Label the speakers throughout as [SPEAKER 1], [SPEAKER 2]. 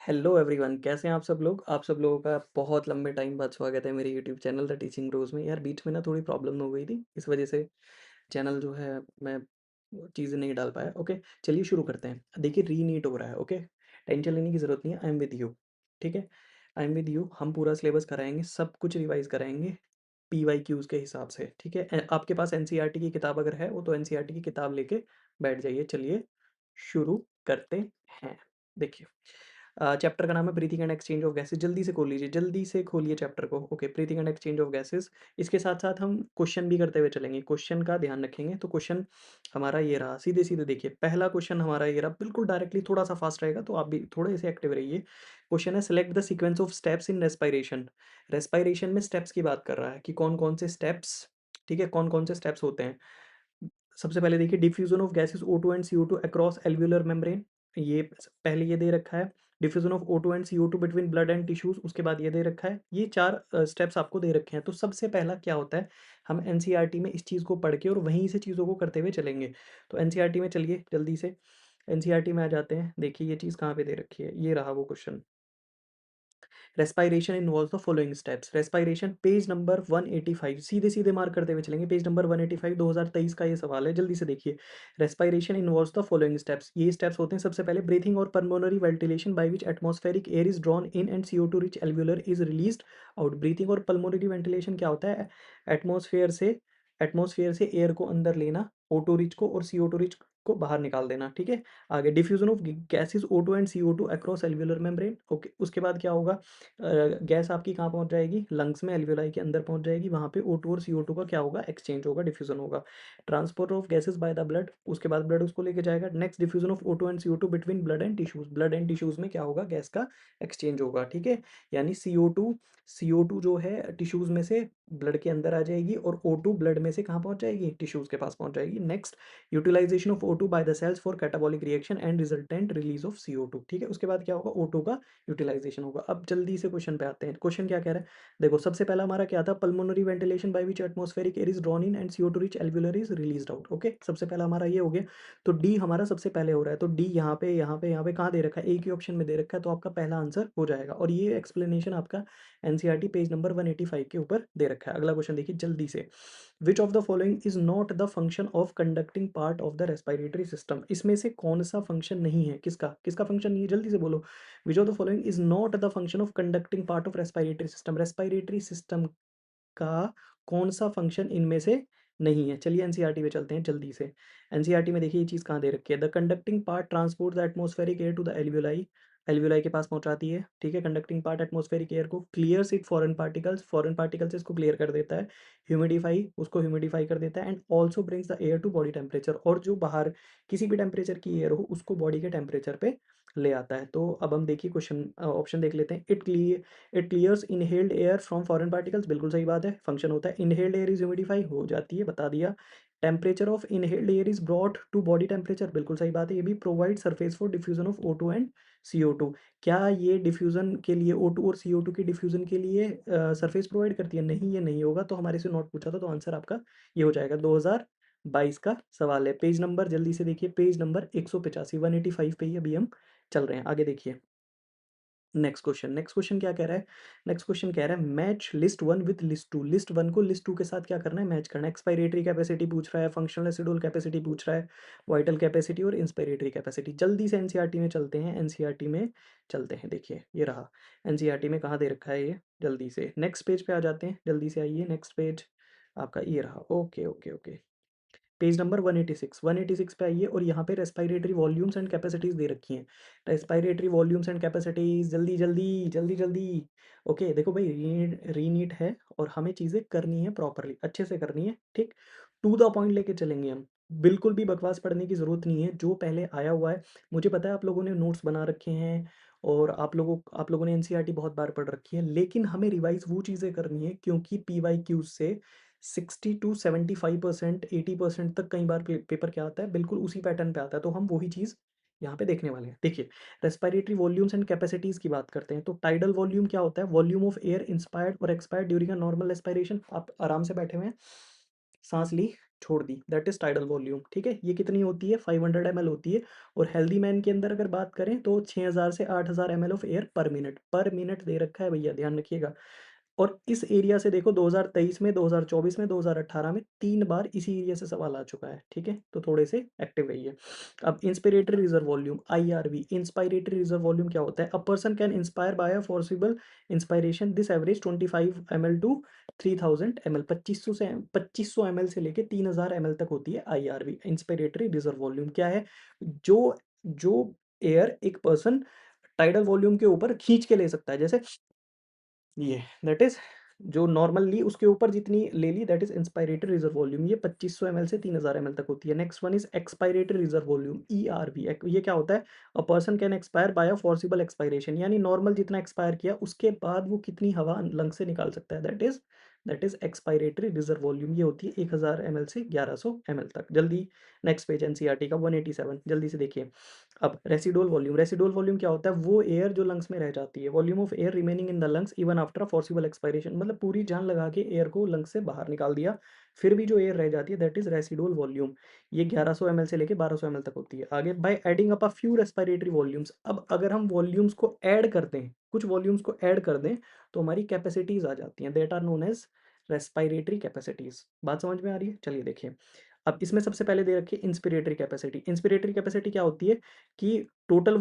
[SPEAKER 1] Hello everyone, कैसे हैं आप सब लोग? आप सब लोगों का बहुत लंबे टाइम बाद स्वागत है मेरे YouTube channel The Teaching Bros में। यार बीच में ना थोड़ी प्रॉब्लम हो गई थी, इस वजह से चैनल जो है मैं चीज़ें नहीं डाल पाया। ओके, चलिए शुरू करते हैं। देखिए रीनीट हो रहा है। ओके, टेंशन लेने की ज़रूरत नहीं है। I am with you. ठीक है, आई एम विद यू। हम पूरा सिलेबस कराएंगे, सब कुछ रिवाइज कराएंगे PYQs के हिसाब से। ठीक है, आपके पास NCERT की किताब अगर है वो तो NCERT की किताब लेके बैठ जाइए। चलिए शुरू करते हैं। देखिए, चैप्टर का नाम है breathing and exchange of gases. जल्दी से खोल लीजिए, जल्दी से खोलिए चैप्टर को। Okay, breathing and exchange of gases. इसके साथ साथ हम क्वेश्चन भी करते हुए चलेंगे, क्वेश्चन का ध्यान रखेंगे। तो क्वेश्चन हमारा ये रहा, सीधे सीधे देखिए। पहला क्वेश्चन हमारा ये रहा, बिल्कुल डायरेक्टली, थोड़ा सा फास्ट रहेगा तो आप भी थोड़े से एक्टिव रहिए। क्वेश्चन है, select the sequence of steps in respiration. Respiration में स्टेप्स की बात कर रहा है कि कौन कौन से स्टेप्स, ठीक है, कौन कौन से स्टेप्स होते हैं। सबसे पहले देखिए, diffusion of gases O2 and CO2 across alveolar membrane. ये पहले ये दे रखा है। Diffusion of O2 and CO2 between blood and tissues, उसके बाद ये दे रखा है। ये चार स्टेप्स आपको दे रखे हैं। तो सबसे पहला क्या होता है, हम NCERT में इस चीज़ को पढ़ के और वहीं से चीज़ों को करते हुए चलेंगे। तो NCERT में चलिए जल्दी से, NCERT में आ जाते हैं। देखिए ये चीज़ कहाँ पे दे रखी है, ये रहा वो question. Respiration involves the following steps. Respiration page number 185, सीधे सीधे मार्क करते हुए चलेंगे। पेज नंबर 185, 2023 का ये सवाल है, जल्दी से देखिए। Respiration involves the following steps, ये स्टेप्स होते हैं। सबसे पहले ब्रीथिंग और pulmonary ventilation by which atmospheric air is drawn in and CO2 rich alveolar is released out. Breathing और पल्मोनरी वेंटिलेशन क्या होता है, एटमॉस्फेयर से एयर को अंदर लेना, O2 रिच को, और CO2 रिच को बाहर निकाल देना। ठीक है, आगे diffusion of gases O2 and CO2 across alveolar membrane. Okay, उसके बाद क्या होगा, गैस आपकी कहाँ पहुँच जाएगी, लंग्स में, एल्वियोलाई के अंदर पहुँच जाएगी। वहाँ पे O2 और CO2 का क्या होगा, एक्सचेंज होगा, डिफ्यूजन होगा। Transport of gases by the blood, उसके बाद ब्लड उसको लेके जाएगा। Next, diffusion of O2 and CO2 between blood and tissues. Blood and tissues में क्या होगा, गैस का एक्सचेंज होगा। ठीक है, यानी CO2 जो है टिश्यूज में से ब्लड के अंदर आ जाएगी, और O2 ब्लड में से कहाँ पहुँच जाएगी, टिश्यूज के पास पहुँच जाएगी। Next, utilisation of O2 by the cells for catabolic reaction and resultant release of CO2। ठीक है, उसके बाद क्या होगा, O2 का यूटिलाइजेशन होगा। अब जल्दी से क्वेश्चन पे आते हैं। क्वेश्चन क्या कह रहा है, देखो सबसे पहला हमारा क्या था, pulmonary ventilation by which atmospheric air is drawn in and CO2 rich alveolar is released out. Okay, सबसे पहला हमारा ये हो गया। तो डी हमारा सबसे पहले हो रहा है। तो डी यहाँ पे कहाँ दे रखा है, एक ही ऑप्शन में दे रखा है। तो आपका पहला आंसर हो जाएगा, और ये एक्सप्लेनेशन आपका NCERT पेज नंबर 185 के ऊपर दे रखा है। अगला क्वेश्चन देखिए जल्दी से, विच of the following is not the function of conducting part of the respiratory system. इसमें से कौन सा फंक्शन नहीं है, किसका किसका फंक्शन नहीं है, जल्दी से बोलो। Which of the following is not the function of conducting part of respiratory system. Respiratory system का कौन सा फंक्शन इनमें से नहीं है। चलिए NCERT में चलते हैं जल्दी से। NCERT में देखिए ये चीज़ कहाँ दे रखी है, the conducting part transport the atmospheric air to the alveoli. Alveoli के पास पहुंचाती है। ठीक है, कंडक्टिंग पार्ट एटमॉस्फेरिक एयर को, clears it foreign particles, foreign particles इसको क्लियर कर देता है। ह्यूमिडिफाई, उसको ह्यूमिडिफाई कर देता है। And also brings the air to body temperature, और जो बाहर किसी भी टेम्परेचर की एयर हो उसको बॉडी के टेम्परेचर पे ले आता है। तो अब हम देखिए क्वेश्चन ऑप्शन देख लेते हैं। It clears inhaled air from foreign particles, बिल्कुल सही बात है, फंक्शन होता है। इनहेल्ड एयर इज ह्यूमिडिफाई, हो जाती है, बता दिया। Temperature of inhaled air is brought to body temperature, बिल्कुल सही बात है, ये भी। Provide surface for diffusion of O2 and CO2, क्या ये डिफ्यूजन के लिए, O2 और CO2 की डिफ्यूजन के लिए सरफेस प्रोवाइड करती है, नहीं, ये नहीं होगा। तो हमारे से नॉट पूछा था, तो आंसर आपका ये हो जाएगा। 2022 का सवाल है। पेज नंबर जल्दी से देखिए, पेज नंबर 185, 185 पे ही अभी हम चल रहे हैं। आगे देखिए, नेक्स्ट क्वेश्चन क्या कह रहा है, नेक्स्ट क्वेश्चन कह रहा है match list one with list two. List one को लिस्ट टू के साथ क्या करना है, मैच करना है। एक्सपायरेटरी कैपेसिटी पूछ रहा है, फंक्शनल रेसिडुअल कैपेसिटी पूछ रहा है, वाइटल कैपेसिटी और इंस्पायरेटरी कैपेसिटी। जल्दी से NCERT में चलते हैं, NCERT में चलते हैं। देखिए ये रहा, NCERT में कहाँ दे रखा है ये, जल्दी से नेक्स्ट पेज पे आ जाते हैं, जल्दी से आइए। नेक्स्ट पेज आपका ये रहा। Okay okay okay, page number 186 पे आइए, और यहाँ पे रेस्पिरेटरी वॉल्यूम्स एंड कैपेसिटीज दे रखी हैं। रेस्पिरेटरी वॉल्यूम्स एंड कैपेसिटीज, जल्दी जल्दी जल्दी जल्दी। ओके देखो भाई, रीनीट है और हमें चीज़ें करनी है प्रॉपरली, अच्छे से करनी है। ठीक, टू द पॉइंट लेके चलेंगे हम, बिल्कुल भी बकवास पढ़ने की ज़रूरत नहीं है। जो पहले आया हुआ है, मुझे पता है आप लोगों ने नोट्स बना रखे हैं, और आप लोगों ने NCERT बहुत बार पढ़ रखी है, लेकिन हमें रिवाइज वो चीज़ें करनी है, क्योंकि PYQ से 60 to 75%, 80% तक कई बार पेपर क्या आता है, बिल्कुल उसी पैटर्न पे आता है। तो हम वही चीज़ यहाँ पे देखने वाले हैं। देखिए, रेस्पिरेटरी वॉल्यूम्स एंड कैपेसिटीज की बात करते हैं। तो टाइडल वॉल्यूम क्या होता है, वॉल्यूम ऑफ एयर इंस्पायर्ड और expired during a normal respiration. आप आराम से बैठे हुए हैं, सांस ली, छोड़ दी, दैट इज़ टाइडल वॉल्यूम, ठीक है? ये कितनी होती है? 500 ml होती है और हेल्दी मैन के अंदर अगर बात करें तो 6000 से 8000 ml ऑफ एयर पर मिनट दे रखा है भैया, ध्यान रखिएगा। और इस एरिया से देखो 2023 में, 2024 में, 2018 में 3 बार इसी एरिया से सवाल आ चुका है, ठीक है? तो थोड़े से एक्टिव रहिए। अब inspiratory reserve volume IRV, inspiratory reserve volume क्या होता है? A person can inspire by a forcible inspiration, this average 25 ml to 3000 ml, 2500 ml से लेके 3000 ml तक होती है आईआरवी, इंस्पिरेटरी रिजर्व वॉल्यूम क्या है? जो जो एयर एक पर्सन टाइडल वॉल्यूम के ऊपर खींच के ले सकता है, जैसे ये दैट इज़ जो नॉर्मली उसके ऊपर जितनी ले ली that is inspiratory reserve volume, ये 2500 ml से 3000 ml तक होती है। Next one is expiratory reserve volume ERV, ये क्या होता है? A person can expire by a forcible expiration, यानी नॉर्मल जितना एक्सपायर किया उसके बाद वो कितनी हवा लंग से निकाल सकता है, that is expiratory reserve volume, ये होती है 1000 ml से 1100 ml तक। जल्दी नेक्स्ट पेज एनसीईआरटी का 187 जल्दी से देखिए। अब रेसिडुअल वॉल्यूम क्या होता है? वो एयर जो लंग्स में रह जाती है, volume of air remaining in the lungs even after a forcible expiration, मतलब पूरी जान लगा के एयर को लंग्स से बाहर निकाल दिया, फिर भी जो एयर रह जाती है दैट इज रेसिडुअल वॉल्यूम। ये 1100 ml से लेके 1200 ml तक होती है। आगे by adding up a few respiratory volumes, अब अगर हम वॉल्यूम्स को ऐड कर दें, कुछ वॉल्यूम्स को ऐड कर दें तो हमारी कैपेसिटीज आ जाती हैं, that are known as respiratory capacities. बात समझ में आ रही है? चलिए देखिए। अब इसमें सबसे पहले दे रखी है इंस्पिरेटरी कैपेसिटी। इंस्पिरेटरी कैपेसिटी क्या होती है कि टोटल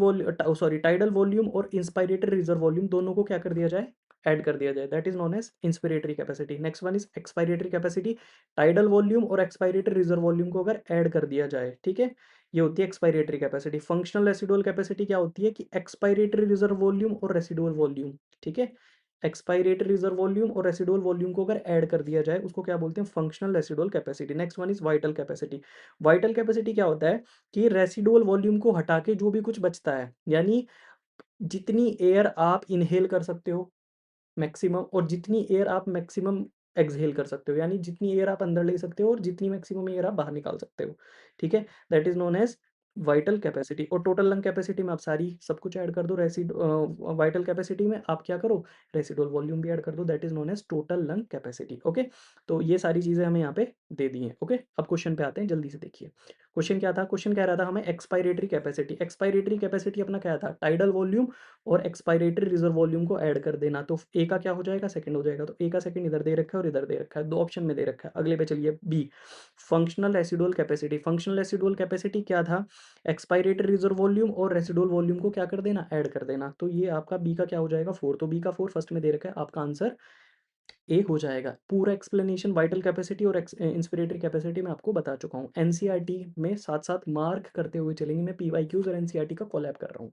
[SPEAKER 1] टाइडल वॉल्यूम और इंस्पायरेटरी रिजर्व वॉल्यूम दोनों को क्या कर दिया जाए? ऐड कर दिया जाए, that is known as inspiratory capacity. Next one is expiratory capacity, tidal volume और एक्सपायरेटरी रिजर्व वॉल्यूम को अगर ऐड कर दिया जाए, ठीक है, ये होती है expiratory capacity. Functional residual capacity क्या होती है कि एक्सपायरेटरी रिजर्व वॉल्यूम और रेसिडुअल वॉल्यूम, ठीक है, एक्सपायरेटरी रिजर्व वॉल्यूम और रेसिडुअल वॉल्यूम को अगर ऐड कर दिया जाए उसको क्या बोलते हैं? Functional residual capacity. Next one is vital capacity. Vital capacity क्या होता है कि रेसिडुअल वॉल्यूम को हटा के जो भी कुछ बचता है, यानी जितनी एयर आप इनहेल कर सकते हो मैक्सिमम, और जितनी एयर आप मैक्सिमम एक्सहेल कर सकते हो, यानी जितनी एयर आप अंदर ले सकते हो और जितनी मैक्सिमम एयर आप बाहर निकाल सकते हो, ठीक है, that is known as vital capacity. और टोटल लंग कैपेसिटी में आप सारी सब कुछ ऐड कर दो, वाइटल कैपेसिटी में आप क्या करो? रेसिडुअल वॉल्यूम भी ऐड कर दो, that is known as total lung capacity. Okay, तो ये सारी चीज़ें हमें यहाँ पे दे दी हैं। ओके, अब क्वेश्चन पे आते हैं, जल्दी से देखिए। क्वेश्चन क्या था? क्वेश्चन कह रहा था हमें एक्सपायरेटरी कैपेसिटी। एक्सपायरेटरी कैपेसिटी अपना क्या था? टाइडल वॉल्यूम और एक्सपायरेटरी रिजर्व वॉल्यूम को ऐड कर देना, तो ए का क्या हो जाएगा? सेकंड हो जाएगा। तो ए का सेकंड इधर दे रखा है और इधर दे रखा है, दो ऑप्शन में दे रखा है। अगले पे चलिए, be functional residual capacity. Functional residual capacity क्या था? एक्सपायरेटरी रिजर्व वॉल्यूम और रेसिडुअल वॉल्यूम को क्या कर देना? ऐड कर देना। तो ये आपका बी का क्या हो जाएगा? 4। तो बी का 4 फर्स्ट में दे रखा है, आपका आंसर ए हो जाएगा। पूरा एक्सप्लेनेशन वाइटल कैपेसिटी और इंस्पिरेटरी कैपेसिटी मैं आपको बता चुका हूँ। एनसीईआरटी में साथ साथ मार्क करते हुए चलेंगे, मैं पीवाईक्यूज और एनसीईआरटी का कोलैब कर रहा हूँ,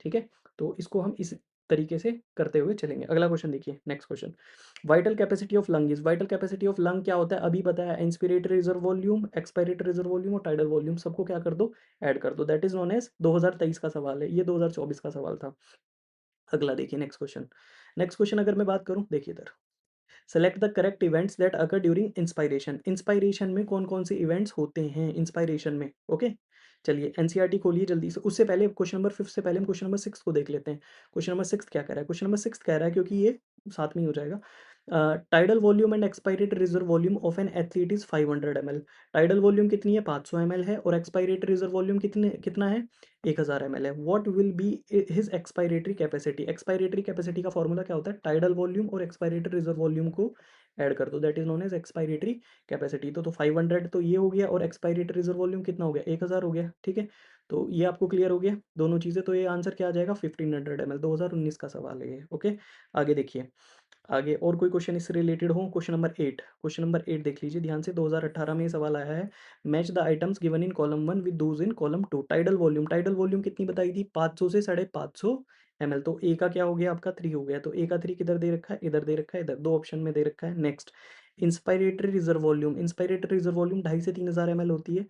[SPEAKER 1] ठीक है? तो इसको हम इस तरीके से करते हुए चलेंगे। अगला क्वेश्चन देखिए, next question. Vital capacity of lung is, vital capacity of lung क्या होता है? अभी बताया, inspiratory reserve volume, expiratory reserve volume और टाइडल वॉल्यूम सबको क्या कर दो? ऐड कर दो, दैट इज नोन एज 2023 का सवाल है, ये 2024 का सवाल था। अगला देखिए, नेक्स्ट क्वेश्चन। नेक्स्ट क्वेश्चन अगर मैं बात करूँ, देखिए इधर, select the correct events that occur during inspiration. Inspiration में कौन कौन से इवेंट्स होते हैं इंस्पायरेशन में? ओके, चलिए एनसीईआरटी खोलिए जल्दी से। उससे पहले क्वेश्चन नंबर 5 से पहले हम क्वेश्चन नंबर 6 को देख लेते हैं। क्वेश्चन नंबर 6 क्या कह रहा है? क्वेश्चन नंबर 6 कह रहा है, क्योंकि ये साथ में ही हो जाएगा, tidal volume and expiratory reserve volume of an athlete is 500 ml। Tidal volume कितनी है? 500 ml है, और एक्सपायरेटरी रिजर्व वॉल्यूम कितना है? 1000 ml है। What will be his expiratory capacity? Expiratory capacity का फॉर्मूला क्या होता है? टाइडल वॉल्यूम और एक्सपायरेटरी रिजर्व वॉल्यूम को ऐड कर दो, that is known as expiratory capacity. तो 500 तो ये हो गया, और एक्सपायरेटरी रिजर्व वॉल्यूम कितना हो गया? 1000 हो गया, ठीक है। तो ये आपको क्लियर हो गया दोनों चीज़ें, तो ये आंसर क्या आ जाएगा? 1500 ml। 2019 का सवाल है ये। ओके, आगे देखिए। आगे और कोई क्वेश्चन इससे रिलेटेड हो? क्वेश्चन नंबर 8, क्वेश्चन नंबर 8 देख लीजिए ध्यान से। 2018 में ये सवाल आया है। Match the items given in column 1 with those in column 2। Tidal volume कितनी बताई थी? 500 से 550 ml। तो ए का क्या हो गया? आपका 3 हो गया। तो ए का 3 किधर दे रखा है? इधर दे रखा है, इधर दो ऑप्शन में दे रखा है। Next, inspiratory reserve volume. Inspiratory reserve volume 2.5 से 3000 ml होती है।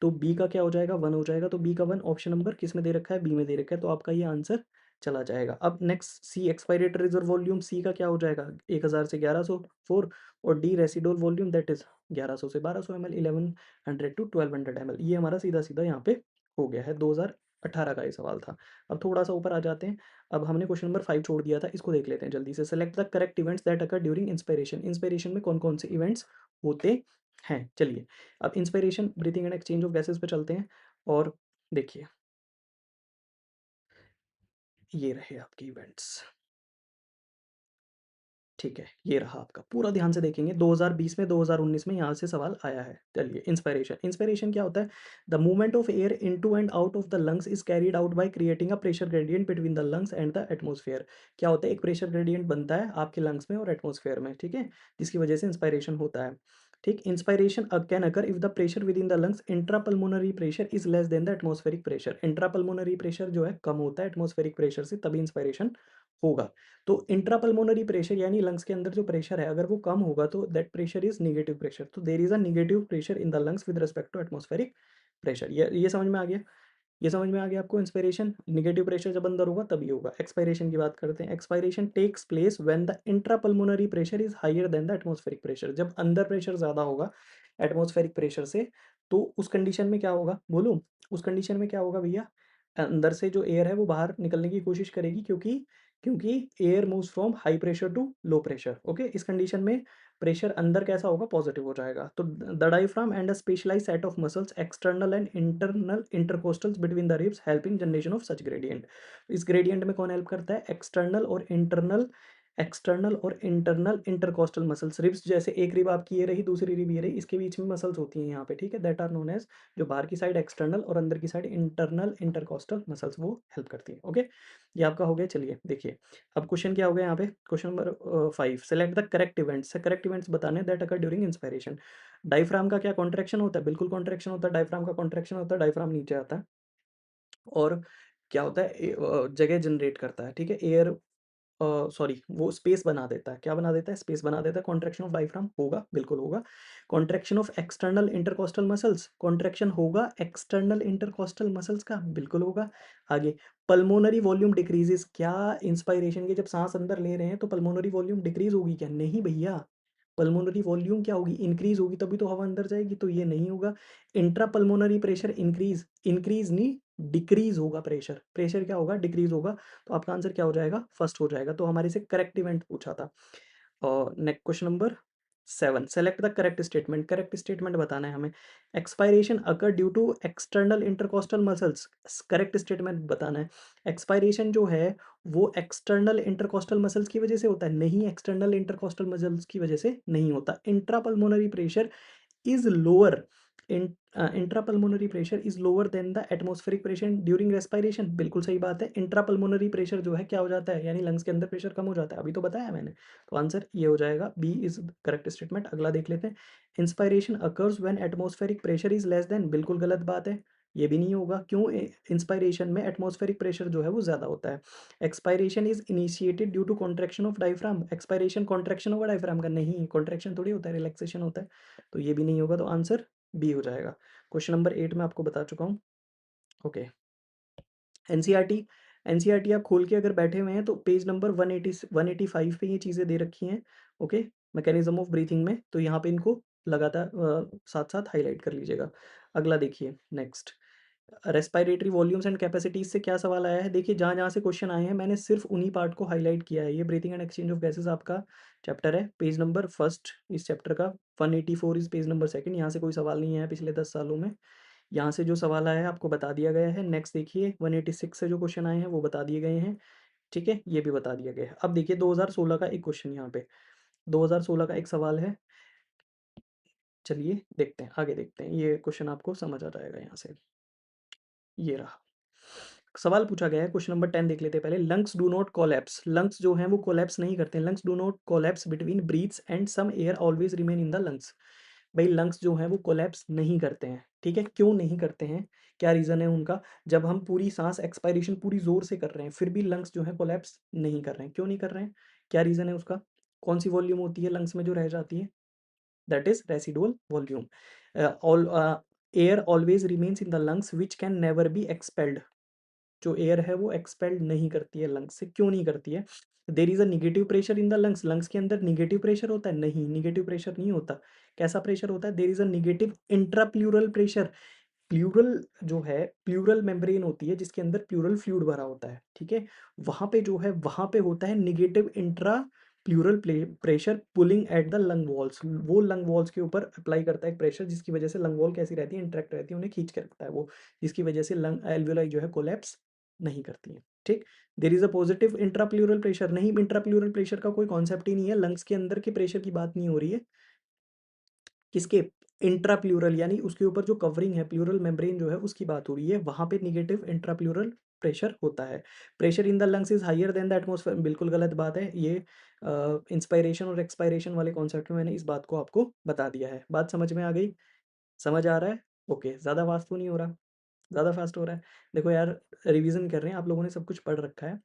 [SPEAKER 1] तो बी का क्या हो जाएगा? 1 हो जाएगा। तो बी का 1 ऑप्शन नंबर किस में दे रखा है? बी में दे रखा है। तो आपका ये आंसर चला जाएगा। अब नेक्स्ट, सी एक्सपायरेटरी रिजर्व वॉल्यूम, सी का क्या हो जाएगा? 1000 से 1100 4, और D residual volume that is 1100 से 1200 ml, 1100 टू 1200 ml। ये हमारा सीधा सीधा यहाँ पे हो गया है। 2018 का ये सवाल था। अब थोड़ा सा ऊपर आ जाते हैं। अब हमने क्वेश्चन नंबर 5 छोड़ दिया था, इसको देख लेते हैं जल्दी से। Select the correct events that occur during inspiration. Inspiration में कौन कौन से इवेंट्स होते हैं। चलिए, अब inspiration, breathing and exchange of gases पे चलते हैं और देखिए, ये रहे आपके इवेंट्स। ठीक है, ये रहा आपका। पूरा ध्यान से देखेंगे 2020 में, 2019 में यहाँ से सवाल आया है। चलिए इंस्पिरेशन, इंस्पिरेशन क्या होता है? The movement of air into and out of the lungs is carried out by creating a pressure gradient between the lungs and the atmosphere. क्या होता है? एक प्रेशर ग्रेडिएंट बनता है आपके लंग्स में और एटमॉस्फेयर में, ठीक है? जिसकी वजह से इंस्पिरेशन होता है। ठीक, inspiration can occur if the pressure with in the lungs intrapulmonary pressure is less than the atmospheric pressure. Intrapulmonary pressure जो है कम होता है एटमॉस्फेरिक प्रेशर से, तभी इंस्पिरेशन होगा। तो इंट्रापल्मोनरी प्रेशर यानी लंग्स के अंदर जो प्रेशर है, अगर वो कम होगा तो that pressure is negative pressure. तो there is a negative pressure in the lungs with respect to atmospheric pressure. ये समझ में आ गया? ये समझ में आ गया आपको? इंस्पिरेशन, नेगेटिव प्रेशर जब अंदर होगा तभी होगा। एक्सपायरेशन की बात करते हैं। Expiration takes place when the intrapulmonary pressure is higher than the atmospheric pressure. जब अंदर प्रेशर ज़्यादा होगा एटमॉस्फेरिक प्रेशर से, तो उस कंडीशन में क्या होगा बोलूँ? उस कंडीशन में क्या होगा भैया? अंदर से जो एयर है वो बाहर निकलने की कोशिश करेगी, क्योंकि क्योंकि air moves from high pressure to low pressure. Okay, इस कंडीशन में प्रेशर अंदर कैसा होगा? पॉजिटिव हो जाएगा। तो the diaphragm and a specialised set of muscles external and internal intercostals between the ribs helping generation of such gradient. इस gradient में कौन हेल्प करता है? एक्सटर्नल और इंटरनल इंटरकोस्टल मसल्स। रिब्स जैसे एक रिब आपकी ये रही, दूसरी रिब ये रही, इसके बीच में मसल्स होती हैं यहाँ पे, ठीक है? दैट आर नोन एज, जो बाहर की साइड एक्सटर्नल और अंदर की साइड इंटरनल इंटरकोस्टल मसल्स, वो हेल्प करती हैं। ओके, ये आपका हो गया। चलिए देखिए, अब क्वेश्चन क्या हो गया यहाँ पे? Question number 5, select the correct events. Correct events बताने that occur during inspiration. Diaphragm का क्या कॉन्ट्रैक्शन होता है? बिल्कुल कॉन्ट्रैक्शन होता है। डायफ्राम का कॉन्ट्रैक्शन होता है, डायफ्राम नीचे आता है और क्या होता है? जगह जनरेट करता है, ठीक है? एयर सॉरी, वो स्पेस बना देता है। क्या बना देता है? स्पेस बना देता है। कॉन्ट्रैक्शन ऑफ डायफ्राम होगा, बिल्कुल होगा। Contraction of external intercostal muscles, contraction होगा एक्सटर्नल इंटरकोस्टल मसल्स का, बिल्कुल होगा। आगे, पल्मोनरी वॉल्यूम डिक्रीजेस। क्या इंस्पायरेशन के जब सांस अंदर ले रहे हैं तो पल्मोनरी वॉल्यूम डिक्रीज होगी क्या? नहीं भैया, पल्मोनरी वॉल्यूम क्या होगी? इंक्रीज होगी, तभी तो हवा अंदर जाएगी, तो ये नहीं होगा। Intra pulmonary pressure increase, increase नहीं डिक्रीज होगा प्रेशर। प्रेशर क्या होगा? डिक्रीज होगा। तो आपका आंसर क्या हो जाएगा? फर्स्ट हो जाएगा। तो हमारे से करेक्ट इवेंट पूछा था। और next question number 7, select the correct statement. Correct statement बताना है हमें। Expiration occur due to external intercostal muscles, correct statement बताना है। एक्सपायरेशन जो है वो एक्सटर्नल इंटरकोस्टल मसल्स की वजह से होता है? नहीं, एक्सटर्नल इंटरकोस्टल मसल्स की वजह से नहीं होता। Intrapulmonary pressure is lower, intrapulmonary pressure is lower than the atmospheric pressure during respiration. बिल्कुल सही बात है। इंट्रापल्मोनरी प्रेशर जो है क्या हो जाता है? यानी लंग्स के अंदर प्रेशर कम हो जाता है, अभी तो बताया मैंने। तो आंसर ये हो जाएगा, बी इज करेक्ट स्टेटमेंट। अगला देख लेते हैं। Inspiration occurs when atmospheric pressure is less than, बिल्कुल गलत बात है, ये भी नहीं होगा। क्यों? इंस्पायरेशन में एटमॉस्फेरिक प्रेशर जो है वो ज़्यादा होता है। Expiration is initiated due to contraction of diaphragm. Expiration contraction होगा डायफ्राम का? नहीं, कॉन्ट्रैक्शन थोड़ी होता है, रिलैक्सेशन होता है। तो ये भी नहीं होगा, तो आंसर बी हो जाएगा। क्वेश्चन नंबर 8 मैं आपको बता चुका हूँ। ओके, एनसीईआरटी, एनसीईआरटी आप खोल के अगर बैठे हुए हैं तो पेज नंबर 185 पे ये चीज़ें दे रखी हैं। ओके, मैकेनिज्म ऑफ ब्रीथिंग में, तो यहाँ पे इनको लगातार साथ-साथ हाइलाइट कर लीजिएगा। अगला देखिए next, respiratory volumes and capacities से क्या सवाल आया है? देखिए, जहाँ-जहाँ से क्वेश्चन आए हैं मैंने सिर्फ उन्हीं पार्ट को हाइलाइट किया है। ये breathing and exchange of gases आपका चैप्टर है, पेज नंबर फर्स्ट इस चैप्टर का, 184 इज़ पेज नंबर सेकंड। यहाँ से कोई सवाल नहीं आया पिछले 10 सालों में। यहाँ से जो सवाल आया है आपको बता दिया गया है। नेक्स्ट देखिए, 186 से जो क्वेश्चन आए हैं वो बता दिए गए हैं, ठीक है? ये भी बता दिया गया है। अब देखिए 2016 का एक क्वेश्चन यहाँ पे, 2016 का एक सवाल है। चलिए देखते हैं, आगे देखते हैं। ये क्वेश्चन आपको समझ आ जाएगा यहाँ से। ये रहा। सवाल पूछा गया है, क्वेश्चन नंबर 10 देख लेते हैं पहले। Lungs do not collapse, lungs जो हैं वो कोलैप्स नहीं करते हैं। Lungs do not collapse between breaths and some air always remain in the lungs. भाई लंग्स जो हैं वो कोलैप्स नहीं करते हैं, ठीक है? क्यों नहीं करते हैं? क्या रीज़न है उनका? जब हम पूरी सांस एक्सपायरेशन पूरी ज़ोर से कर रहे हैं, फिर भी लंग्स जो हैं कोलैप्स नहीं कर रहे हैं। क्यों नहीं कर रहे हैं? क्या रीज़न है उसका? कौन सी वॉल्यूम होती है लंग्स में जो रह जाती है? That is residual volume. Air always remains in the lungs which can never be expelled. जो एयर है वो एक्सपेल्ड नहीं करती है लंग्स से। क्यों नहीं करती है? There is a negative pressure in the lungs, lungs के अंदर नेगेटिव प्रेशर होता है? नहीं, नेगेटिव प्रेशर नहीं होता। कैसा प्रेशर होता है? There is a negative intrapleural pressure. Pleural जो है, प्लूरल मेम्ब्रेन होती है जिसके अंदर प्लूरल फ्लूइड भरा होता है, ठीक है? वहाँ पे जो है, वहाँ पे होता है negative intra plural pressure pulling at the lung walls, वो लंग वॉल्स के ऊपर अप्लाई करता है एक प्रेशर, जिसकी वजह से लंग वॉल कैसी रहती है, इंटरेक्ट रहती है, उन्हें खींच के रखता है वो, जिसकी वजह से लंग एल्वियोलाई जो है कोलैप्स नहीं करती है। ठीक, there is a positive intrapleural pressure, नहीं इंट्राप्लूरल प्रेशर का कोई कॉन्सेप्ट ही नहीं है, लंग्स के अंदर के प्रेशर की बात नहीं हो रही है, किसके, इंट्राप्लूरल यानी उसके ऊपर जो कवरिंग है प्लूरल मेम्ब्रेन जो है उसकी बात हो रही है, वहां पे निगेटिव इंट्राप्लूरल प्रेशर होता है। Pressure in the lungs is higher than the atmosphere, बिल्कुल गलत बात है ये, इंस्पायरेशन और एक्सपायरेशन वाले कॉन्सेप्ट में मैंने इस बात को आपको बता दिया है। बात समझ में आ गई, समझ आ रहा है, ओके, ज़्यादा फास्ट तो नहीं हो रहा, ज़्यादा फास्ट हो रहा है, देखो यार रिवीजन कर रहे हैं आप लोगों ने, सब कुछ पढ़ रखा है,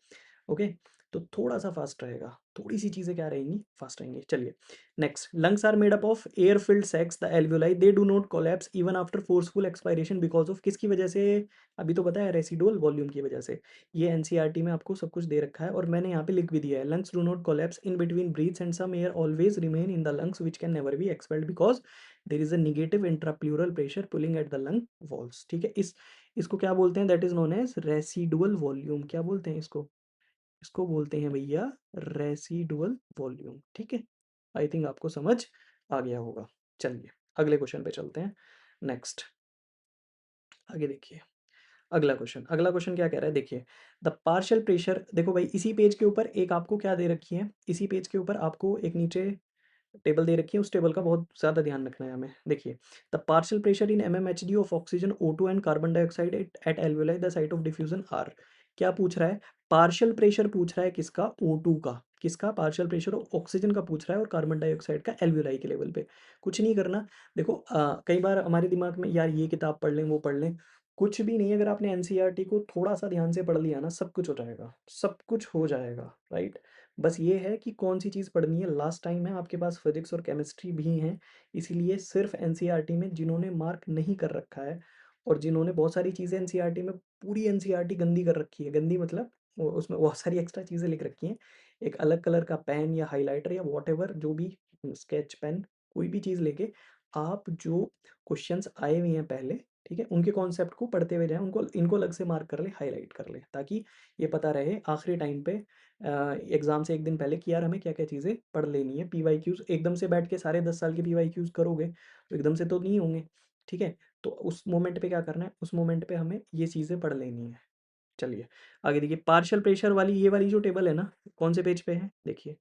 [SPEAKER 1] ओके, तो थोड़ा सा फास्ट रहेगा, थोड़ी सी चीज़ें क्या रहेंगी, फास्ट रहेंगी। चलिए next, lungs are made up of air filled sacs, the alveoli they do not collapse even after forceful expiration because of, किसकी वजह से, अभी तो पता है रेसिडुअल वॉल्यूम की वजह से, ये एनसीईआरटी में आपको सब कुछ दे रखा है और मैंने यहाँ पे लिख भी दिया है, lungs do not collapse in between breaths and some air always remain in the lungs which can never be expelled because there is a negative intrapleural pressure pulling at the lung walls. ठीक है, इसको क्या बोलते हैं, that is known as residual volume, क्या बोलते हैं इसको, इसको बोलते हैं भैया रेसिडुअल वॉल्यूम। ठीक है, आई थिंक आपको समझ आ गया होगा। चलिए अगले क्वेश्चन पे चलते हैं, नेक्स्ट, आगे देखिए, अगला क्वेश्चन क्या कह रहा है, देखिए, द पार्शियल प्रेशर, देखो भाई इसी पेज के ऊपर एक आपको क्या दे रखी है, इसी पेज के ऊपर आपको एक नीचे टेबल दे रखी है, उस टेबल का बहुत ज़्यादा ध्यान रखना है हमें। देखिए, द पार्शियल प्रेशर इन एमएमएचडी of oxygen O2 and carbon dioxide at alveoli the site of diffusion are, क्या पूछ रहा है, पार्शियल प्रेशर पूछ रहा है किसका, O2 का, किसका पार्शियल प्रेशर ऑक्सीजन का पूछ रहा है और कार्बन डाइऑक्साइड का एल्वियोलाई के लेवल पे। कुछ नहीं करना, देखो कई बार हमारे दिमाग में यार ये किताब पढ़ लें वो पढ़ लें, कुछ भी नहीं, अगर आपने एनसीईआरटी को थोड़ा सा ध्यान से पढ़ लिया ना, सब कुछ हो जाएगा, सब कुछ हो जाएगा, राइट। बस ये है कि कौन सी चीज़ पढ़नी है, लास्ट टाइम है आपके पास फिजिक्स और केमिस्ट्री भी हैं, इसीलिए सिर्फ एनसीईआरटी में जिन्होंने मार्क नहीं कर रखा है और जिन्होंने बहुत सारी चीज़ें एनसीईआरटी में, पूरी एनसीईआरटी गंदी कर रखी है, गंदी मतलब उसमें बहुत सारी एक्स्ट्रा चीज़ें लिख रखी हैं, एक अलग कलर का पेन या हाइलाइटर या वॉट जो भी, स्केच पेन, कोई भी चीज़ लेके आप जो क्वेश्चंस आए हुए हैं पहले, ठीक है, उनके कॉन्सेप्ट को पढ़ते हुए जाएं, उनको इनको अलग से मार्क कर ले, हाईलाइट कर ले, ताकि ये पता रहे आखिरी टाइम पे एग्ज़ाम से एक दिन पहले कि यार हमें क्या-क्या चीज़ें पढ़ लेनी है। पीवाईक्यूज़ एकदम से बैठ के सारे 10 साल के पीवाईक्यूज़ करोगे, तो एकदम से तो नहीं होंगे, ठीक है? तो उस मोमेंट पे क्या करना है, उस मोमेंट पे हमें ये चीज़ें पढ़ लेनी है। चलिए, आगे देखिए, पार्शियल प्रेशर वाली ये वाली जो टेबल है ना, कौन से पेज पे है? देखिए,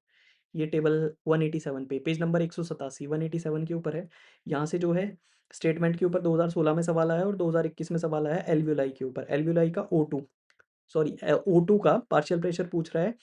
[SPEAKER 1] ये टेबल 187 पे, पेज नंबर 187, 187 के ऊपर है। यहाँ से जो है स्टेटमेंट के ऊपर 2016 में सवाल आया और 2021 में सवाल आया एल्वियोलाई के ऊपर, एल्वियोलाई का O2, सॉरी O2 का पार्शियल प्रेशर पूछ रहा है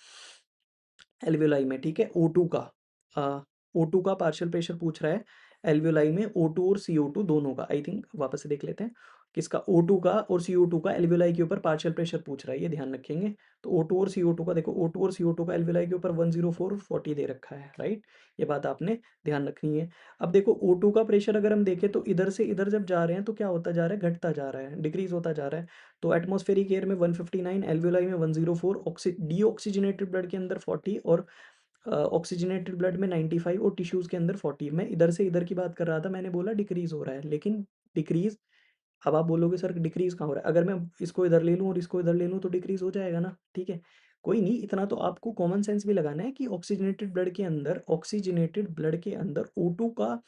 [SPEAKER 1] एल्वियोलाई में, ठीक है, O2 का, O2 का पार्शियल प्रेशर पूछ रहा है एल्वियोलाई में, O2 और CO2 दोनों का, आई थिंक वापस से देख लेते हैं, किसका, O2 का और CO2 का एल्वियोलाई के ऊपर पार्शियल प्रेशर पूछ रहा है, ये ध्यान रखेंगे। तो O2 और CO2 का देखो, O2 और CO2 का एल्वियोलाई के ऊपर 104 और 40 दे रखा है, राइट, ये बात आपने ध्यान रखनी है। अब देखो O2 का प्रेशर अगर हम देखें तो इधर से इधर जब जा रहे हैं तो क्या होता जा रहा है, घटता जा रहा है, डिक्रीज होता जा रहा है। तो एटमॉस्फेरिक एयर में 159, एल्वियोलाई में 104, डीऑक्सीजनेटेड ब्लड के अंदर 40 और ऑक्सीजनेटेड ब्लड में 95 और टिश्यूज़ के अंदर 40। मैं इधर से इधर की बात कर रहा था, मैंने बोला डिक्रीज़ हो रहा है, लेकिन डिक्रीज़, अब आप बोलोगे सर डिक्रीज़ कहाँ हो रहा है? अगर मैं इसको इधर ले लूँ और इसको इधर ले लूँ तो डिक्रीज़ हो जाएगा ना, ठीक है? कोई नहीं, इतना तो आपको कॉमन सेंस भी लगाना है कि ऑक्सीजनेटेड ब्लड के अंदर O2 का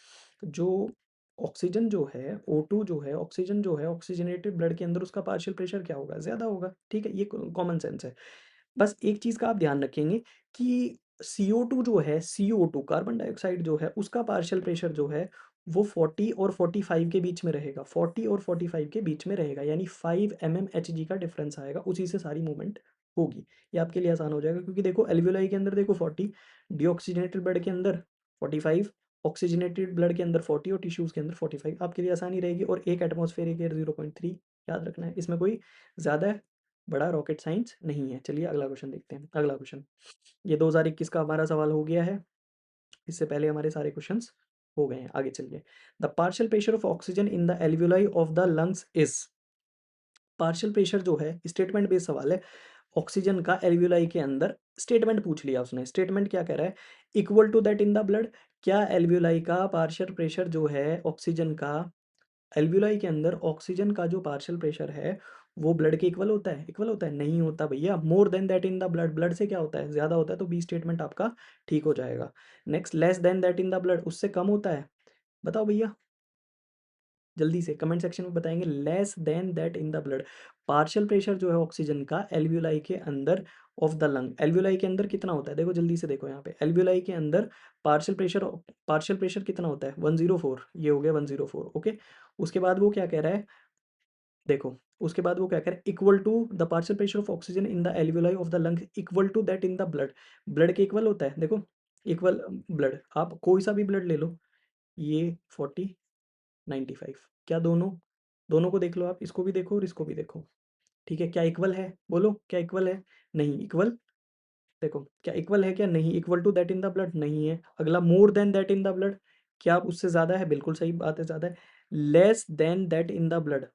[SPEAKER 1] जो ऑक्सीजन जो है, O2 जो है, ऑक्सीजन जो है, ऑक्सीजनेटेड ब्लड के अंदर उसका पार्शियल प्रेशर क्या होगा? ज़्यादा होगा, ठीक है? ये कॉमन सेंस है। बस एक चीज़ का आप ध्यान रखेंगे कि CO2 जो है, CO2 कार्बन डाइऑक्साइड जो है, उसका पार्शियल प्रेशर जो है, वो 40 और 45 के बीच में रहेगा, 40 और 45 के बीच में रहेगा, यानी 5 mmHg का डिफरेंस आएगा, उसी से सारी मूवमेंट होगी। ये आपके लिए आसान हो जाएगा क्योंकि देखो एल्वियोलाई के अंदर देखो 40, डीऑक्सीजनेटेड ब्लड के अंदर 45, ऑक्सीजनेटेड ब्लड के अंदर 40 और टिश्यूज़ के अंदर 45, आपके लिए आसानी रहेगी। और एक एटमॉस्फेरिक एयर 0.3 याद रखना है, इसमें कोई ज़्यादा बड़ा रॉकेट साइंस नहीं है। चलिए अगला क्वेश्चन देखते हैं। अगला क्वेश्चन, ये 2021 का हमारा सवाल हो गया है, इससे पहले हमारे सारे क्वेश्चंस हो गए हैं। आगे चलिए, the partial pressure of oxygen in the alveoli of the lungs is, partial pressure जो है स्टेटमेंट बेस्ड सवाल है, ऑक्सीजन का एल्वियोलाई के अंदर स्टेटमेंट पूछ लिया उसने, स्टेटमेंट क्या कह रहा है, equal to that in the blood, क्या एल्वियोलाई का पार्शियल प्रेशर जो है ऑक्सीजन का, एल्वियोलाई के अंदर ऑक्सीजन का जो पार्शियल प्रेशर है वो ब्लड के इक्वल होता है? इक्वल होता है? नहीं होता भैया। मोर than that in the blood, blood से क्या होता है? ज़्यादा होता है, तो बी स्टेटमेंट आपका ठीक हो जाएगा। Next, less than that in the blood, उससे कम होता है? बताओ भैया, जल्दी से कमेंट सेक्शन में बताएंगे। Less than that in the blood, partial pressure जो है ऑक्सीजन का एल्वियोलाई के अंदर ऑफ द लंग, एल्वियोलाई के अंदर कितना होता है? देखो जल्दी से देखो यहाँ पे, एल्वियोलाई के अंदर पार्शियल प्रेशर कितना होता है? 104, ये हो गया 104। ओके, उसके बाद वो क्या कह रहा है, देखो उसके बाद वो क्या कह रहा है, equal to the partial pressure of oxygen in the alveoli of the lung equal to that in the blood, blood के इक्वल होता है। देखो इक्वल ब्लड, आप कोई सा भी ब्लड ले लो, ये 40, 95, क्या दोनों, दोनों को देख लो आप, इसको भी देखो और इसको भी देखो, ठीक है? क्या इक्वल है? बोलो क्या इक्वल है? नहीं इक्वल। देखो क्या इक्वल है क्या? नहीं equal to that in the blood नहीं है। अगला, more than that in the blood, क्या उससे ज़्यादा है? बिल्कुल सही बात है, ज़्यादा है। Less than that in the blood,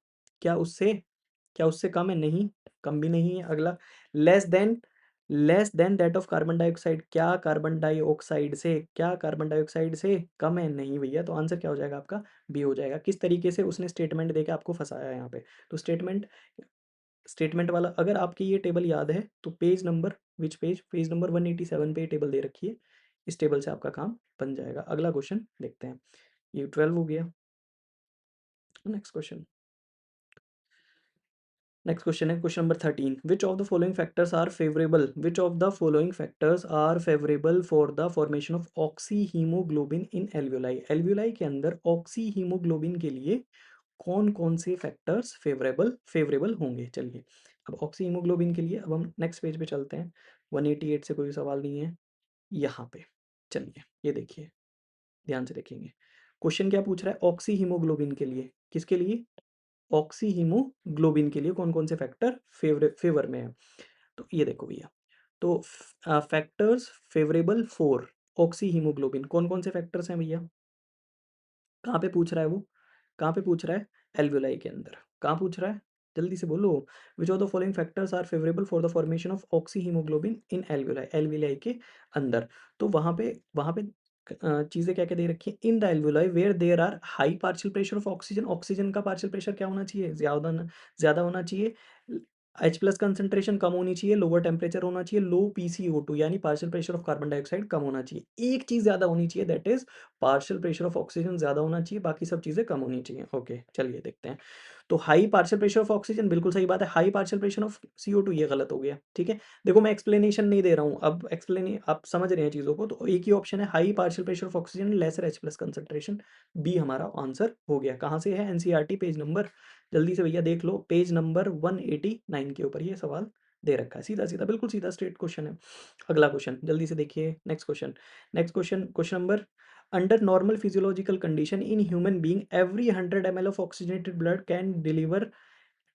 [SPEAKER 1] क्या उससे, क्या उससे कम है? नहीं, कम भी नहीं है। अगला, less than, less than that of carbon dioxide, क्या कार्बन डाइऑक्साइड से, क्या कार्बन डाइऑक्साइड से कम है? नहीं भैया। तो आंसर क्या हो जाएगा आपका? बी हो जाएगा। किस तरीके से उसने स्टेटमेंट देके आपको फंसाया है यहाँ पे? तो स्टेटमेंट वाला, अगर आपकी ये टेबल याद है तो पेज नंबर, विच पेज, पेज नंबर 187 पे ये टेबल दे रखी है। इस टेबल से आपका काम बन जाएगा। अगला क्वेश्चन देखते हैं। ये 12 हो गया। नेक्स्ट क्वेश्चन, नेक्स्ट क्वेश्चन है question number 13। Which of the following factors are favourable, which of the following factors are favourable for the formation of oxyhaemoglobin in alveoli, alveoli के अंदर ऑक्सी हीमोग्लोबिन के लिए कौन कौन से factors favourable favourable होंगे? चलिए, अब ऑक्सी हीमोग्लोबिन के लिए अब हम नेक्स्ट पेज पे चलते हैं। 188 से कोई सवाल नहीं है यहाँ पे। चलिए ये देखिए, ध्यान से देखेंगे। क्वेश्चन क्या पूछ रहा है? ऑक्सी हीमोग्लोबिन के लिए, किसके लिए? ऑक्सी हीमोग्लोबिन के लिए कौन कौन से फैक्टर फेवर में है? तो ये देखो भैया, तो factors favourable for oxy haemoglobin, कौन कौन से फैक्टर्स हैं भैया? कहाँ पे पूछ रहा है वो? कहाँ पे पूछ रहा है? एल्वियोलाई के अंदर। कहाँ पूछ रहा है? जल्दी से बोलो। Which of the following factors are favourable for the formation of oxyhaemoglobin in alveoli, alveoli के अंदर। तो वहाँ पे चीज़ें क्या क्या दे रखी है? In the alveoli where there are high partial pressure of oxygen, oxygen का पार्शियल प्रेशर क्या होना चाहिए? ज़्यादा होना चाहिए। एच प्लस कंसंट्रेशन कम होनी चाहिए, लोअर टेम्परेचर होना चाहिए, लो पीसीओ2 यानी partial pressure of carbon dioxide कम होना चाहिए। एक चीज़ ज़्यादा होनी चाहिए, that is partial pressure of oxygen ज़्यादा होना चाहिए, बाकी सब चीज़ें कम होनी चाहिए। ओके चलिए देखते हैं। तो high partial pressure of oxygen बिल्कुल सही बात है। High partial pressure of CO2 ये गलत हो गया, ठीक है? देखो मैं एक्सप्लेनेशन नहीं दे रहा हूँ, अब एक्सप्लेन आप समझ रहे हैं चीज़ों को। तो एक ही ऑप्शन है, high partial pressure of oxygen lesser H plus concentration, B हमारा आंसर हो गया। कहाँ से है? एनसीईआरटी पेज नंबर, जल्दी से भैया देख लो, पेज नंबर 189 के ऊपर ये सवाल दे रखा है। सीधा सीधा, बिल्कुल सीधा स्ट्रेट क्वेश्चन है। अगला क्वेश्चन जल्दी से देखिए, next question. Next question, question number, under normal physiological condition in human being every 100 ml of oxygenated blood can deliver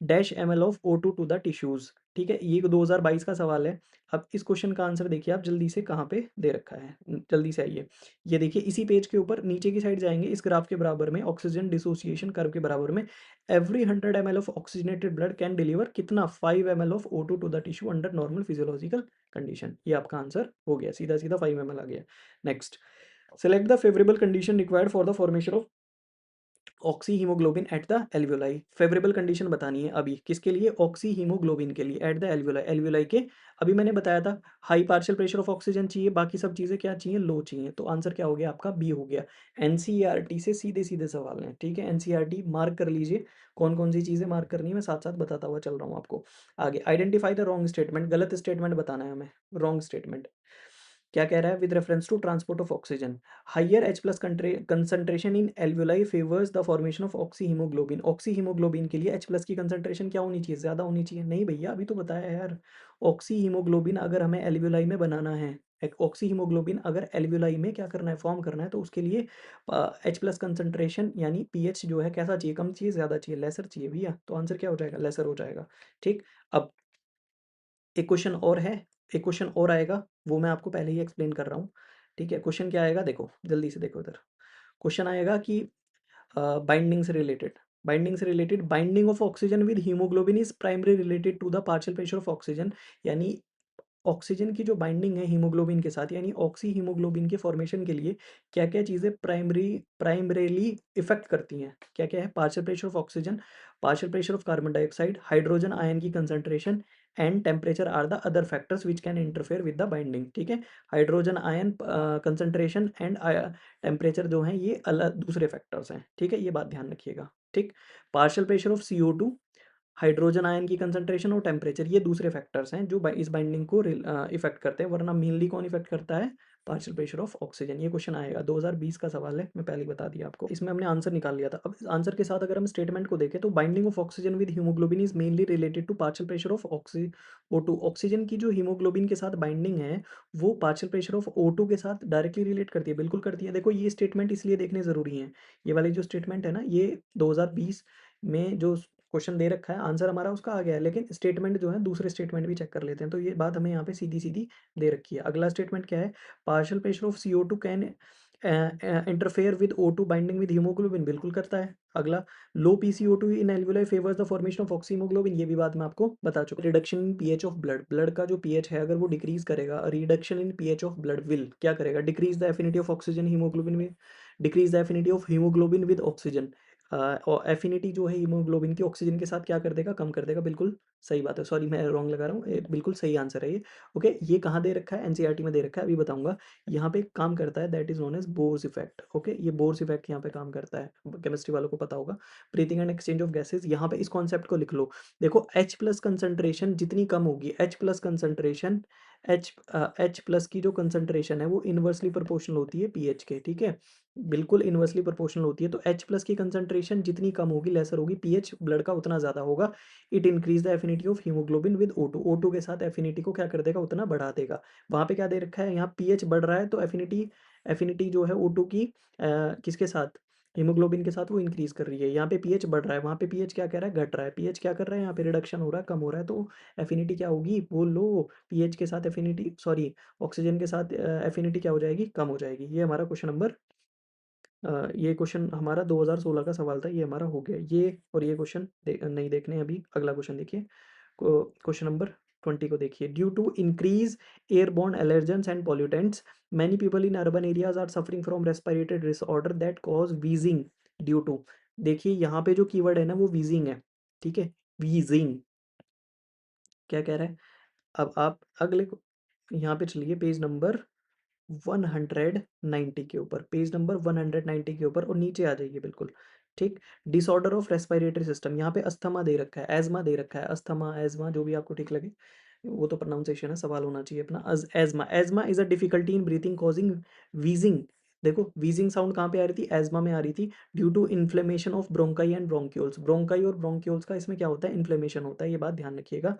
[SPEAKER 1] dash M L of O2 to the tissues, ठीक है? ये 2022 का सवाल है। अब इस क्वेश्चन का आंसर देखिए आप जल्दी से, कहाँ पे दे रखा है, जल्दी से आइए। ये देखिए इसी पेज के ऊपर नीचे की साइड जाएंगे, इस ग्राफ के बराबर में, ऑक्सीजन डिसोसिएशन कर्व के बराबर में, every 100 ml of oxygenated blood can deliver कितना? 5 ml of O2 to the tissue under normal physiological condition. ये आपका आंसर हो गया, सीधा सीधा 5 ml आ गया। Next, select the favourable condition required for the formation of oxy haemoglobin at the alveoli. Favourable condition बतानी है अभी, किसके लिए? ऑक्सी हीमोग्लोबिन के लिए एट द एल्वियोलाई, एल्वियोलाई के। अभी मैंने बताया था high partial pressure of oxygen चाहिए, बाकी सब चीज़ें क्या चाहिए? लो चाहिए। तो आंसर क्या हो गया आपका? बी हो गया। एनसीईआरटी से सीधे सीधे सवाल हैं, ठीक है? एनसीईआरटी मार्क कर लीजिए, कौन कौन सी चीज़ें मार्क करनी है, मैं साथ साथ बताता हुआ चल रहा हूँ आपको। आगे, आइडेंटिफाई द रॉन्ग स्टेटमेंट, गलत स्टेटमेंट बताना है हमें। रॉन्ग स्टेटमेंट क्या कह रहा है? With reference to transport of oxygen, higher H plus concentration in alveoli favours the formation of oxyhaemoglobin, oxyhaemoglobin के लिए एच प्लस की कंसंट्रेशन क्या होनी चाहिए? ज़्यादा होनी चाहिए। नहीं भैया, अभी तो बताया है यार, ऑक्सी हीमोग्लोबिन अगर हमें एल्वियोलाई में बनाना है, एक ऑक्सी हीमोग्लोबिन अगर एल्वियोलाई में क्या करना है? फॉर्म करना है, तो उसके लिए एच प्लस कंसंट्रेशन यानी पीएच जो है कैसा चाहिए? कम चाहिए, ज़्यादा चाहिए? लेसर चाहिए भैया। तो आंसर क्या हो जाएगा? लेसर हो जाएगा। ठीक, अब एक क्वेश्चन और है, एक क्वेश्चन और आएगा, वो मैं आपको पहले ही एक्सप्लेन कर रहा हूँ, ठीक है? क्वेश्चन क्या आएगा? देखो जल्दी से देखो इधर। क्वेश्चन आएगा कि बाइंडिंग से रिलेटेड, बाइंडिंग से related, binding of oxygen with haemoglobin is primary related to the partial pressure of oxygen, यानी ऑक्सीजन की जो बाइंडिंग है हीमोग्लोबिन के साथ, यानी ऑक्सी हीमोग्लोबिन के फॉर्मेशन के लिए क्या-क्या चीज़ें प्राइमरीली इफ़ेक्ट करती हैं? क्या-क्या है? Partial pressure of oxygen, partial pressure of carbon dioxide, hydrogen ion की concentration and temperature are the other factors which can interfere with the binding, ठीक है? Hydrogen ion concentration and temperature जो हैं ये दूसरे फैक्टर्स हैं, ठीक है? ये बात ध्यान रखिएगा, ठीक? Partial pressure of CO2, hydrogen ion की कंसंट्रेशन और टेम्परेचर, ये दूसरे फैक्टर्स हैं जो इस बाइंडिंग को इफेक्ट करते हैं, वरना मेनली कौन इफेक्ट करता है? Partial pressure of oxygen. ये क्वेश्चन आएगा, 2020 का सवाल है, मैं पहले ही बता दिया आपको। इसमें हमने आंसर निकाल लिया था। अब इस आंसर के साथ अगर हम स्टेटमेंट को देखें तो binding of oxygen with haemoglobin is mainly related to partial pressure of O2। Oxygen की जो हीमोग्लोबिन के साथ बाइंडिंग है वो पार्शियल प्रेशर ऑफ O2 के साथ डायरेक्टली रिलेट करती है, बिल्कुल करती है। देखो ये स्टेटमेंट इसलिए देखने जरूरी है, ये वाले जो स्टेटमेंट है ना, ये 2020 में जो क्वेश्चन दे रखा है, आंसर हमारा उसका आ गया है, लेकिन स्टेटमेंट जो है दूसरे स्टेटमेंट भी चेक कर लेते हैं, तो ये बात हमें यहाँ पे सीधी-सीधी दे रखी है। अगला स्टेटमेंट क्या है? Partial pressure of CO2 can interfere with O2 binding with haemoglobin, बिल्कुल करता है। अगला, low PCO2 in alveoli favours the formation of oxyhaemoglobin, ये भी बात मैं आपको बता चुका। Reduction in pH of blood, blood का जो पीएच है अगर वो डिक्रीज करेगा, reduction in pH of blood will क्या करेगा? Decrease the affinity of oxygen haemoglobin में, decrease the affinity of haemoglobin with oxygen. और एफिनिटी जो है हीमोग्लोबिन की ऑक्सीजन के साथ क्या कर देगा? कम कर देगा, बिल्कुल सही बात है। सॉरी मैं रॉन्ग लगा रहा हूँ, बिल्कुल सही आंसर है ये। ओके, ये कहाँ दे रखा है? एनसीईआरटी में दे रखा है, अभी बताऊंगा। यहाँ पे काम करता है, that is known as Bohr's effect. Okay, ये बोर्स इफेक्ट यहाँ पे काम करता है, केमिस्ट्री वालों को पता होगा। Breathing and exchange of gases, यहाँ पे इस कॉन्सेप्ट को लिख लो। देखो H प्लस कंसंट्रेशन जितनी कम होगी, H plus concentration, H plus की जो कंसंट्रेशन है वो इनवर्सली प्रोपोर्शनल होती है पीएच के, ठीक है? बिल्कुल इनवर्सली प्रोपोर्शनल होती है, तो H प्लस की कंसंट्रेशन जितनी कम होगी, लेसर होगी, पीएच ब्लड का उतना ज़्यादा होगा। It increase the affinity of haemoglobin with O2, O2 के साथ एफिनिटी को क्या कर देगा? उतना बढ़ा देगा। वहाँ पे क्या दे रखा है? यहाँ पीएच बढ़ रहा है तो एफिनिटी एफिनिटी जो है O2 की किसके साथ? हीमोग्लोबिन के साथ वो इंक्रीज कर रही है। यहाँ पे पीएच बढ़ रहा है, वहाँ पे पीएच क्या कह रहा है? घट रहा है। पीएच क्या कर रहा है? यहाँ पे रिडक्शन हो रहा है, कम हो रहा है, तो एफिनिटी क्या होगी? बोल लो। पीएच के साथ एफिनिटी, सॉरी ऑक्सीजन के साथ एफिनिटी क्या हो जाएगी? कम हो जाएगी। ये हमारा क्वेश्चन नंबर ये क्वेश्चन हमारा 2016 का सवाल था, ये हमारा हो गया ये। और ये क्वेश्चन नहीं देखने अभी, अगला क्वेश्चन देखिए। क्वेश्चन नंबर 20 को देखिए। Due to increase airborne allergens and pollutants, many people in urban areas are suffering from respiratory disorder that cause wheezing due to. देखिए यहाँ पे जो कीवर्ड है ना वो वीजिंग है, ठीक है? वीजिंग क्या कह रहा है? अब आप अगले यहाँ पे चलिए, पेज नंबर 190 के ऊपर, पेज नंबर 190 के ऊपर, और नीचे आ जाइए बिल्कुल, ठीक? डिसऑर्डर ऑफ रेस्पिरेटरी सिस्टम, यहाँ पे अस्थमा दे रखा है, एजमा दे रखा है, अस्थमा एजमा जो भी आपको ठीक लगे, वो तो प्रोनाउंसिएशन है, सवाल होना चाहिए अपना। Asthma, asthma is a difficulty in breathing causing wheezing. देखो वीजिंग साउंड कहाँ पे आ रही थी? एजमा में आ रही थी। Due to inflammation of bronchi and bronchioles, bronchi और ब्रोंक्यूल्स का इसमें क्या होता है? इन्फ्लेमेशन होता है, ये बात ध्यान रखिएगा।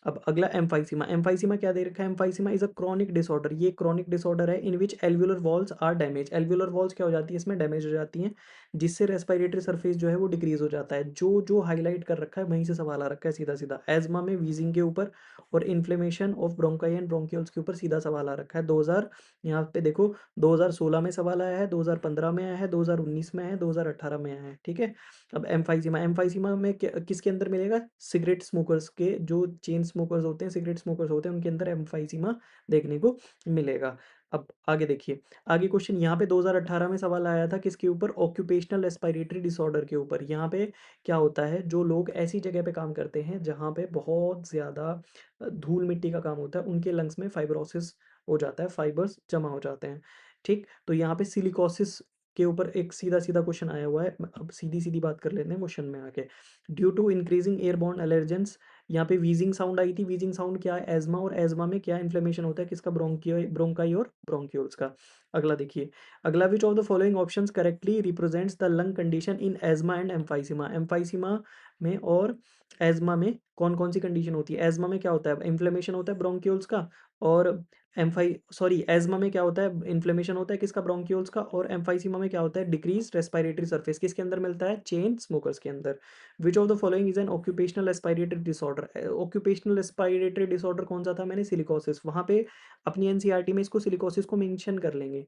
[SPEAKER 1] अब अगला एम्फाइसीमा, एम्फाइसीमा क्या दे रखा है? Emphysema is a chronic disorder, ये क्रॉनिक डिसऑर्डर है in which alveolar walls are damage, alveolar walls क्या हो जाती है? इसमें डैमेज हो जाती हैं, जिससे रेस्पिरेटरी सरफेस जो है वो डिक्रीज हो जाता है। जो जो हाईलाइट कर रखा है वहीं से सवाल आ रखा है सीधा सीधा। एजमा में वीजिंग के ऊपर और inflammation of bronchi and bronchioles के ऊपर सीधा सवाल आ रखा है। 2000 यहाँ पे देखो 2016 में सवाल आया है, 2015 में आया है, 2019 में आया है, 2018 में आया है, ठीक है? अब एम्फाइसीमा, एम्फाइसीमा में किसके अंदर मिलेगा? सिगरेट स्मोकर्स के, जो चेन स्मोकर्स होते हैं, सिगरेट स्मोकर्स होते हैं, उनके अंदर एम्फाइसीमा देखने को मिलेगा। अब आगे देखिए, आगे क्वेश्चन यहाँ पे 2018 में सवाल आया था किसके ऊपर? ऑक्यूपेशनल रेस्पिरेटरी डिसऑर्डर के ऊपर। यहाँ पे क्या होता है? जो लोग ऐसी जगह पे काम करते हैं जहाँ पे बहुत ज़्यादा धूल मिट्टी का काम होता है, उनके लंग्स में फाइब्रोसिस हो जाता है, फाइबर्स जमा हो जाते हैं, ठीक? तो यहाँ पे सिलिकोसिस के ऊपर एक सीधा सीधा क्वेश्चन आया हुआ है। अब सीधी सीधी बात कर लेते हैं क्वेश्चन में आके। Due to increasing airborne allergens, यहाँ पे वीजिंग साउंड आई थी। वीजिंग साउंड क्या है? एजमा, और एजमा में क्या इन्फ्लेमेशन होता है? किसका? ब्रोंकाई और ब्रोंक्यूल्स का। अगला देखिए, अगला, विच of the following options correctly represents the lung condition in asthma and emphysema, emphysema में और एजमा में कौन कौन सी कंडीशन होती है? एजमा में क्या होता है? इन्फ्लेमेशन होता है ब्रोंक्यूल्स का, और एजमा में क्या होता है? इन्फ्लेमेशन होता है किसका? ब्रोंक्यूल्स का। और एम्फाइसीमा में क्या होता है? डिक्रीज रेस्पिरेटरी सरफेस, किसके अंदर मिलता है? चेन स्मोकर्स के अंदर। विच of the following is an occupational respiratory disorder, occupational respiratory disorder कौन सा था? मैंने सिलिकोसिस, वहाँ पे अपनी एनसीईआरटी में इसको सिलिकोसिस को मेंशन कर लेंगे।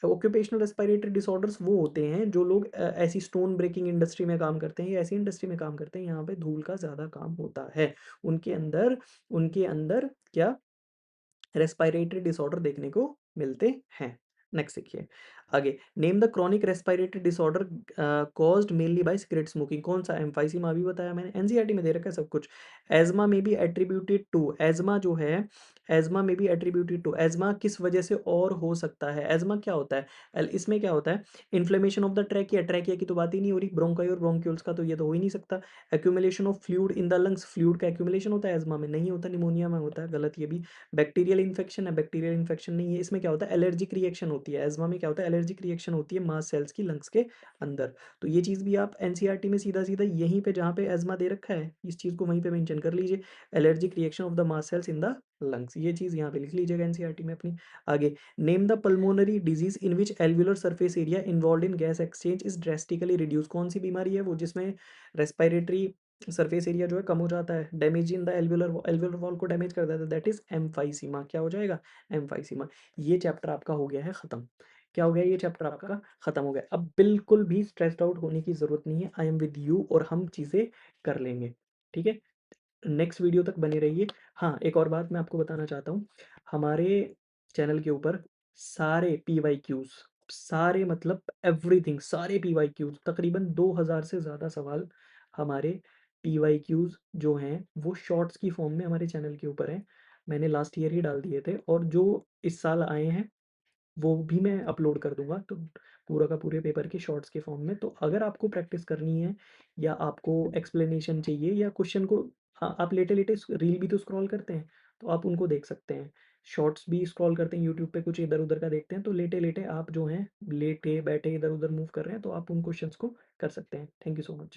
[SPEAKER 1] ऑक्यूपेशनल रेस्पिरेटरी डिसऑर्डर्स वो होते हैं जो लोग ऐसी स्टोन ब्रेकिंग इंडस्ट्री में काम करते हैं या ऐसी इंडस्ट्री में काम करते हैं यहाँ पे धूल का ज़्यादा काम होता है, उनके अंदर क्या रेस्पिरेटरी डिसऑर्डर देखने को मिलते हैं। नेक्स्ट देखिए आगे, name the chronic respiratory disorder caused mainly by cigarette smoking. कौन सा? एम्फाइसीमा अभी बताया मैंने, एनसीईआरटी में दे रखा है सब कुछ। एज़मा में बी एट्रिब्यूटेड टू, एज़मा जो है, एज़मा में बी एट्रिब्यूटेड टू, एज़मा किस वजह से और हो सकता है? एज़मा क्या होता है? इसमें क्या होता है? Inflammation of the trachea, trachea की तो बात ही नहीं हो रही, ब्रोंकाई और ब्रोंक्यूल्स का तो ये तो हो ही नहीं सकता। Accumulation of fluid in the lungs, fluid का एक्यूमुलेशन होता है एज़मा में? नहीं होता, निमोनिया में होता है, गलत ये भी। बैक्टीरियल इन्फेक्शन है, बैक्टीरियल इन्फेक्शन नहीं है। इसमें क्या होता है? एलर्जिक रिएक्शन होती है। एज़मा में क्या होता है? एलर्जिक रिएक्शन होती है मास सेल्स की लंग्स के अंदर। तो ये चीज़ भी आप एनसीईआरटी में सीधा-सीधा यहीं पे जहाँ पे एज़मा दे रखा है, इस चीज़ को वहीं पे मेंशन कर लीजिए। Allergic reaction of the mass sales in the lungs, ये चीज़ यहाँ पे लिख लीजिएगा एनसीईआरटी में अपनी। आगे, name the pulmonary disease in which एल्वेओलर surface area involved in gas exchange is drastically reduced. कौन सी बीमारी है वो जिसमें रेस्पिरेटरी सरफेस एरिया जो है कम हो जाता है, डैमेज इन द एल्वेओलर वॉल को डैमेज कर देता है, दैट इज एम्फाइसीमा। क्या हो जाएगा? एम्फाइसीमा। ये चैप्टर आपका हो गया है खत्म। क्या हो गया? ये चैप्टर आपका खत्म हो गया। अब बिल्कुल भी स्ट्रेस्ड आउट होने की जरूरत नहीं है, आई एम विद यू और हम चीजें कर लेंगे। ठीक है, नेक्स्ट वीडियो तक बने रहिए। हाँ, एक और बात मैं आपको बताना चाहता हूँ, हमारे चैनल के ऊपर सारे पी वाई क्यूज, सारे मतलब एवरीथिंग, सारे पी वाई क्यूज, तकरीबन 2000 से ज़्यादा सवाल हमारे पी वाई क्यूज जो हैं वो शॉर्ट्स की फॉर्म में हमारे चैनल के ऊपर हैं। मैंने लास्ट ईयर ही डाल दिए थे, और जो इस साल आए हैं वो भी मैं अपलोड कर दूंगा, तो पूरा का पूरे पेपर के शॉर्ट्स के फॉर्म में। तो अगर आपको प्रैक्टिस करनी है या आपको एक्सप्लेनेशन चाहिए या क्वेश्चन को, हाँ, आप लेटे लेटे रील भी तो स्क्रॉल करते हैं, तो आप उनको देख सकते हैं। शॉर्ट्स भी स्क्रॉल करते हैं यूट्यूब पे, कुछ इधर उधर का देखते हैं, तो लेटे लेटे आप जो हैं लेटे बैठे इधर उधर मूव कर रहे हैं, तो आप उन क्वेश्चंस को कर सकते हैं। Thank you so much.